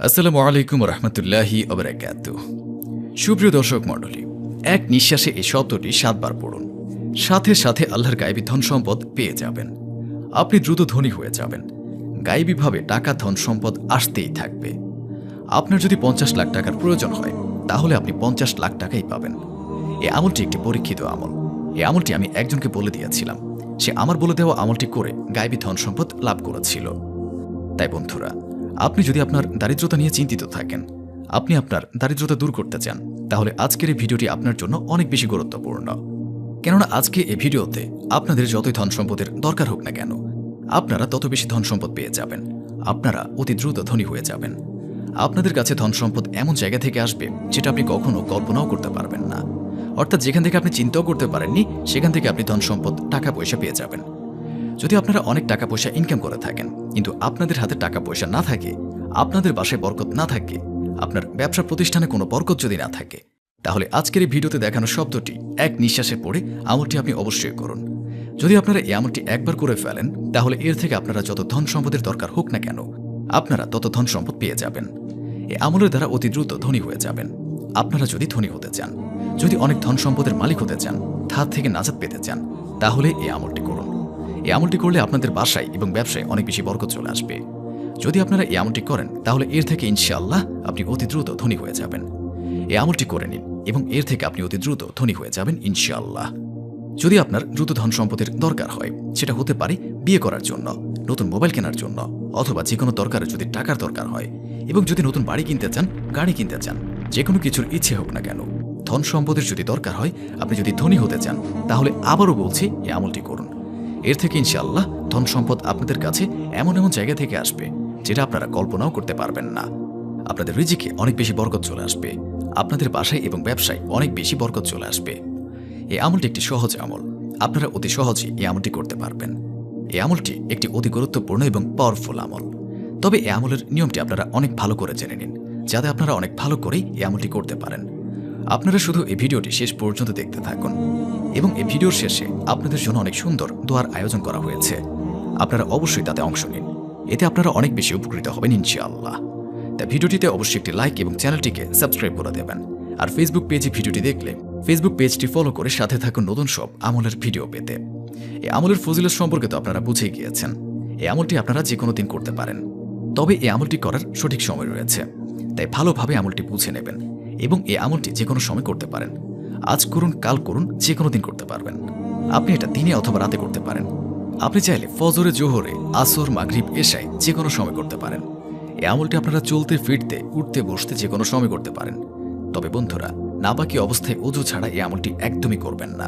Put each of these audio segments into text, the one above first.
আসসালামু আলাইকুম রহমতুল্লাহি ওবারাকাতুহু। সুপ্রিয় দর্শক মণ্ডলী, এক নিঃশ্বাসে এই শব্দটি ৭ বার পড়ুন। সাথে সাথে আল্লাহর গায়েবী ধন সম্পদ পেয়ে যাবেন। আপনি দ্রুত ধনী হয়ে যাবেন। গায়েবীভাবে টাকা ধন সম্পদ আসতেই থাকবে। আপনার যদি ৫০ লাখ টাকার প্রয়োজন হয়, তাহলে আপনি ৫০ লাখ টাকাই পাবেন। এই আমলটি একটি পরীক্ষিত আমল। এই আমলটি আমি একজনকে বলে দিয়েছিলাম। সে আমার বলে দেওয়া আমলটি করে গায়েবী ধন সম্পদ লাভ করেছিল। তাই বন্ধুরা, আপনি যদি আপনার দারিদ্রতা নিয়ে চিন্তিত থাকেন, আপনি আপনার দারিদ্রতা দূর করতে চান, তাহলে আজকের এই ভিডিওটি আপনার জন্য অনেক বেশি গুরুত্বপূর্ণ। কেননা আজকে এই ভিডিওতে আপনাদের যতই ধন সম্পদের দরকার হোক না কেন, আপনারা তত বেশি ধন সম্পদ পেয়ে যাবেন। আপনারা অতি দ্রুত ধনী হয়ে যাবেন। আপনাদের কাছে ধন সম্পদ এমন জায়গা থেকে আসবে যেটা আপনি কখনো কল্পনাও করতে পারবেন না। অর্থাৎ যেখান থেকে আপনি চিন্তাও করতে পারেননি, সেখান থেকে আপনি ধন সম্পদ টাকা পয়সা পেয়ে যাবেন। যদি আপনারা অনেক টাকা পয়সা ইনকাম করে থাকেন, কিন্তু আপনাদের হাতে টাকা পয়সা না থাকে, আপনাদের বাসায় বরকত না থাকে, আপনার ব্যবসা প্রতিষ্ঠানে কোনো বরকত যদি না থাকে, তাহলে আজকের এই ভিডিওতে দেখানো শব্দটি এক নিঃশ্বাসে পড়ে আমলটি আপনি অবশ্যই করুন। যদি আপনারা এই আমলটি একবার করে ফেলেন, তাহলে এর থেকে আপনারা যত ধন সম্পদের দরকার হোক না কেন, আপনারা তত ধন সম্পদ পেয়ে যাবেন। এই আমলের দ্বারা অতি দ্রুত ধনী হয়ে যাবেন। আপনারা যদি ধনী হতে চান, যদি অনেক ধন সম্পদের মালিক হতে চান, হাত থেকে নাজাত পেতে চান, তাহলে এই আমলটি করুন। এই আমলটি করলে আপনাদের বাসায় এবং ব্যবসায় অনেক বেশি বরকত চলে আসবে। যদি আপনারা এই আমলটি করেন, তাহলে এর থেকে ইনশাআল্লাহ আপনি অতি দ্রুত ধনী হয়ে যাবেন। এই আমলটি করে নিন এবং এর থেকে আপনি অতি দ্রুত ধনী হয়ে যাবেন ইনশাআল্লাহ। যদি আপনার দ্রুত ধন সম্পদের দরকার হয়, সেটা হতে পারে বিয়ে করার জন্য, নতুন মোবাইল কেনার জন্য, অথবা যে কোনো দরকারে যদি টাকার দরকার হয়, এবং যদি নতুন বাড়ি কিনতে চান, গাড়ি কিনতে চান, যে কোনো কিছুর ইচ্ছে হোক না কেন, ধন সম্পদের যদি দরকার হয়, আপনি যদি ধনী হতে চান, তাহলে আবারও বলছি এই আমলটি করুন। এর থেকে ইনশাআল্লাহ ধন সম্পদ আপনাদের কাছে এমন এমন জায়গা থেকে আসবে যেটা আপনারা কল্পনাও করতে পারবেন না। আপনাদের রিজিকে অনেক বেশি বরকত চলে আসবে। আপনাদের বাসায় এবং ব্যবসায় অনেক বেশি বরকত চলে আসবে। এই আমলটি একটি সহজ আমল। আপনারা অতি সহজেই এই আমলটি করতে পারবেন। এই আমলটি একটি অতি গুরুত্বপূর্ণ এবং পাওয়ারফুল আমল। তবে এই আমলের নিয়মটি আপনারা অনেক ভালো করে জেনে নিন, যাতে আপনারা অনেক ভালো করেই এই আমলটি করতে পারেন। আপনারা শুধু এই ভিডিওটি শেষ পর্যন্ত দেখতে থাকুন, এবং এই ভিডিওর শেষে আপনাদের জন্য অনেক সুন্দর দোয়ার আয়োজন করা হয়েছে। আপনারা অবশ্যই তাতে অংশ নিন। এতে আপনারা অনেক বেশি উপকৃত হবেন ইনশাআল্লাহ। তাই ভিডিওটিতে অবশ্যই একটি লাইক এবং চ্যানেলটিকে সাবস্ক্রাইব করে দেবেন। আর ফেসবুক পেজে ভিডিওটি দেখলে ফেসবুক পেজটি ফলো করে সাথে থাকুন নতুন সব আমলের ভিডিও পেতে। এই আমলের ফজিলত সম্পর্কে তো আপনারা বুঝেই গিয়েছেন। এই আমলটি আপনারা যে কোনো দিন করতে পারেন, তবে এই আমলটি করার সঠিক সময় রয়েছে। তাই ভালোভাবে আমলটি বুঝে নেবেন, এবং এই আমলটি যে কোনো সময় করতে পারেন। আজ করুন, কাল করুন, যে কোনো দিন করতে পারবেন। আপনি এটা দিনে অথবা রাতে করতে পারেন। আপনি চাইলে ফজরে, জোহরে, আসর, মাগরিব, এশায় যে কোনো সময় করতে পারেন। এই আমলটি আপনারা চলতে ফিরতে, উঠতে বসতে যে কোনো সময় করতে পারেন। তবে বন্ধুরা, নাপাকি অবস্থায় অজু ছাড়া এই আমলটি একদমই করবেন না,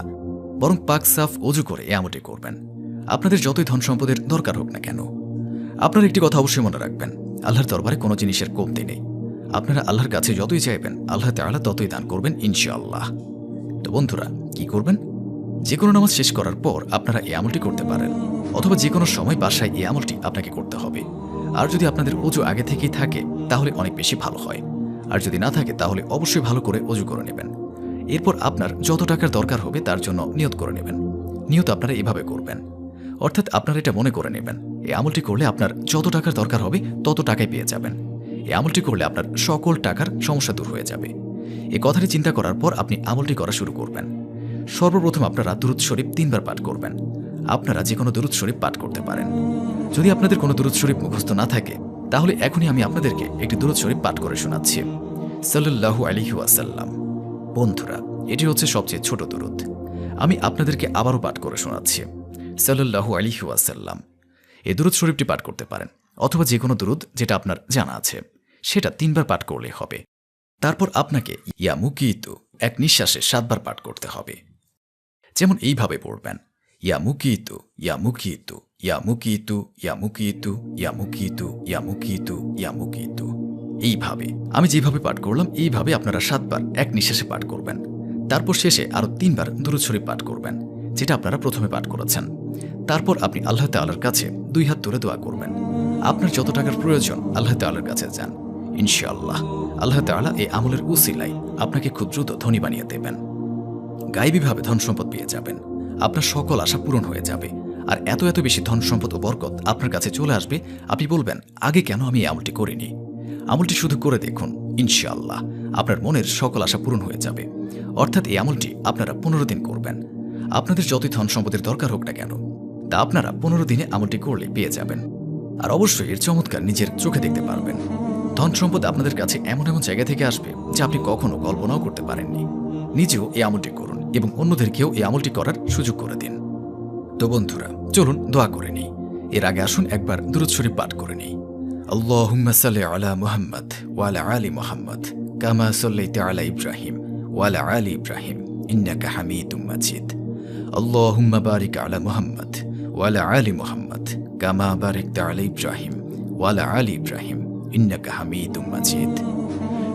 বরং পাক সাফ অজু করে এই আমলটি করবেন। আপনাদের যতই ধন সম্পদের দরকার হোক না কেন, আপনার একটি কথা অবশ্যই মনে রাখবেন, আল্লাহর দরবারে কোনো জিনিসের কমতি নেই। আপনারা আল্লাহর কাছে যতই চাইবেন, আল্লাহ তাআলা ততই দান করবেন ইনশাআল্লাহ। তো বন্ধুরা, কি করবেন? যে কোনো নামাজ শেষ করার পর আপনারা এই আমলটি করতে পারেন, অথবা যে কোনো সময় বাসায় এই আমলটি আপনাকে করতে হবে। আর যদি আপনাদের অজু আগে থেকেই থাকে, তাহলে অনেক বেশি ভালো হয়। আর যদি না থাকে, তাহলে অবশ্যই ভালো করে অজু করে নেবেন। এরপর আপনার যত টাকার দরকার হবে তার জন্য নিয়ত করে নেবেন। নিয়ত আপনারা এভাবে করবেন, অর্থাৎ আপনারা এটা মনে করে নেবেন, এই আমলটি করলে আপনার যত টাকার দরকার হবে তত টাকাই পেয়ে যাবেন। এই আমলটি করলে আপনার সকল টাকার সমস্যা দূর হয়ে যাবে। এই কথাটি চিন্তা করার পর আপনি আমলটি করা শুরু করবেন। সর্বপ্রথম আপনারা দুরূদ শরীফ ৩ বার পাঠ করবেন। আপনারা যে কোনো দুরূদ শরীফ পাঠ করতে পারেন। যদি আপনাদের কোনো দুরূদ শরীফ মুখস্থ না থাকে, তাহলে এখনই আমি আপনাদেরকে একটি দুরূদ শরীফ পাঠ করে শোনাচ্ছি। সাল্লাল্লাহু আলাইহি ওয়াসাল্লাম। বন্ধুরা, এটি হচ্ছে সবচেয়ে ছোট দুরূদ। আমি আপনাদেরকে আবারও পাঠ করে শোনাচ্ছি। সাল্লাল্লাহু আলাইহি ওয়াসাল্লাম। এই দুরূদ শরীফটি পাঠ করতে পারেন, অথবা যে কোনো দুরূদ যেটা আপনার জানা আছে, সেটা ৩ বার পাঠ করলেই হবে। তারপর আপনাকে ইয়া মুকিতু এক নিঃশ্বাসে ৭ বার পাঠ করতে হবে। যেমন এইভাবে পড়বেন, ইয়া মুকিতু, ইয়া মুকিতু, ইয়া মুকিতু, ইয়া মুকিতু, ইয়া মুকিতু, ইয়া মুকিতু, ইয়া মুকিতু। এইভাবে আমি যেভাবে পাঠ করলাম, এইভাবে আপনারা ৭ বার এক নিঃশ্বাসে পাঠ করবেন। তারপর শেষে আরও ৩ বার দুরূদ শরীফ পাঠ করবেন, যেটা আপনারা প্রথমে পাঠ করেছেন। তারপর আপনি আল্লাহ তাআলার কাছে ২ হাত তুলে দোয়া করবেন। আপনার যত টাকার প্রয়োজন আল্লাহ তাআলার কাছে যান। ইনশাআল্লাহ আল্লাহ তাআলা এই আমলের উসিলায় আপনাকে খুব দ্রুত ধনী বানিয়ে দেবেন। গায়েবীভাবে ধন সম্পদ পেয়ে যাবেন। আপনার সকল আশা পূরণ হয়ে যাবে। আর এত এত বেশি ধন সম্পদ ও বরকত আপনার কাছে চলে আসবে, আপনি বলবেন, আগে কেন আমি এই আমলটি করিনি। আমলটি শুধু করে দেখুন, ইনশাআল্লাহ আপনার মনের সকল আশা পূরণ হয়ে যাবে। অর্থাৎ এই আমলটি আপনারা 15 দিন করবেন। আপনাদের যতই ধন সম্পদের দরকার হোক না কেন, তা আপনারা 15 দিনে আমলটি করলে পেয়ে যাবেন। আর অবশ্যই এর চমৎকার নিজের চোখে দেখতে পারবেন। ধন সম্পদ আপনাদের কাছে এমন এমন জায়গা থেকে আসবে যা আপনি কখনো কল্পনাও করতে পারেননি। নিজেও এই আমলটি করুন এবং অন্যদেরকেও এই আমলটি করার সুযোগ করে দিন। তো বন্ধুরা, চলুন দোয়া করে নিই। এর আগে আসুন একবার দুরূদ শরীফ পাঠ করে নিই। আল্লাহুম্মা সাল্লি আলা মুহাম্মদ ওয়া আলা আলি মুহাম্মদ কামা সাল্লাইতা আলা ইব্রাহিম ওয়া আলা আলি ইব্রাহিম ইন্নাকা হামিদুম মাজিদ। আল্লাহুম্মা বারিক আলা মুহাম্মদ ওয়া আলা আলি মুহাম্মদ কামা বারাকতা আলা ইব্রাহিম ওয়া আলা আলি ইব্রাহিম ইন্নাকা হামিদুম মাজিদ।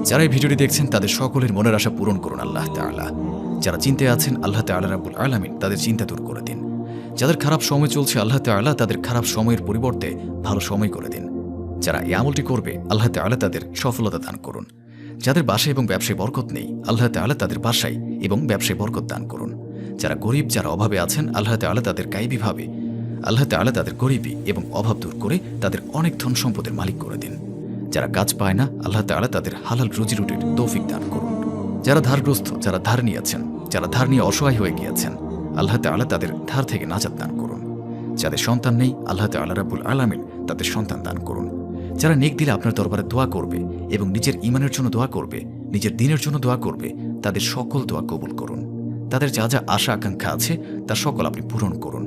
যারা এই ভিডিওটি দেখছেন তাদের সকলের মনের আশা পূরণ করুন আল্লাহ তাআলা। যারা চিন্তায় আছেন আল্লাহ তাআলা রাব্বুল আলামিন তাদের চিন্তা দূর করে দিন। যাদের খারাপ সময় চলছে আল্লাহ তাআলা তাদের খারাপ সময়ের পরিবর্তে ভালো সময় করে দিন। যারা এই আমলটি করবে আল্লাহ তাআলা তাদের সফলতা দান করুন। যাদের বাসায় এবং ব্যবসায় বরকত নেই আল্লাহ তাআলা তাদের বাসায় এবং ব্যবসায় বরকত দান করুন। যারা গরিব, যারা অভাবে আছেন আল্লাহ তাআলা তাদের গায়েবীভাবে আল্লাহ তাআলা তাদের গরিবী এবং অভাব দূর করে তাদের অনেক ধন সম্পদের মালিক করে দিন। যারা কাজ পায় না আল্লাহ তাআলা তাদের হালাল রুজি রুটির তৌফিক দান করুন। যারা ধারগ্রস্ত, যারা ধার নিয়েছেন, যারা ধার নিয়ে অসহায় হয়ে গিয়েছেন আল্লাহ তাআলা তাদের ধার থেকে নাজাত দান করুন। যাদের সন্তান নেই আল্লাহ তাআলা রাব্বুল আলামিন তাদের সন্তান দান করুন। যারা নেক দিলে আপনার দরবারে দোয়া করবে এবং নিজের ঈমানের জন্য দোয়া করবে, নিজের দ্বীনের জন্য দোয়া করবে, তাদের সকল দোয়া কবুল করুন। তাদের যা যা আশা আকাঙ্ক্ষা আছে তা সকল আপনি পূরণ করুন।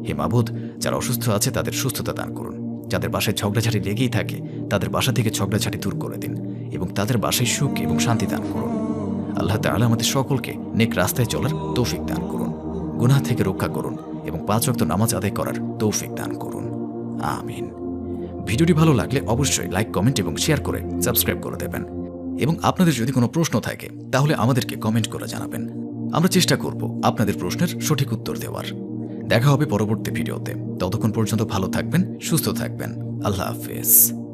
হে মাবুদ, যারা অসুস্থ আছে তাদের সুস্থতা দান করুন। যাদের বাসায় ঝগড়াঝাটি লেগেই থাকে তাদের বাসা থেকে ঝগড়াঝাটি দূর করে দিন এবং তাদের বাসায় সুখ এবং শান্তি দান করুন। আল্লাহ তাআলা আমাদের সকলকে নেক রাস্তায় চলার তৌফিক দান করুন, গুনাহ থেকে রক্ষা করুন এবং 5 ওয়াক্ত নামাজ আদায় করার তৌফিক দান করুন। আমিন। ভিডিওটি ভালো লাগলে অবশ্যই লাইক, কমেন্ট এবং শেয়ার করে সাবস্ক্রাইব করে দেবেন। এবং আপনাদের যদি কোনো প্রশ্ন থাকে তাহলে আমাদেরকে কমেন্ট করে জানাবেন। আমরা চেষ্টা করব আপনাদের প্রশ্নের সঠিক উত্তর দেওয়ার। দেখা হবে পরবর্তী ভিডিওতে। ততক্ষণ পর্যন্ত ভালো থাকবেন, সুস্থ থাকবেন। আল্লাহ হাফেজ।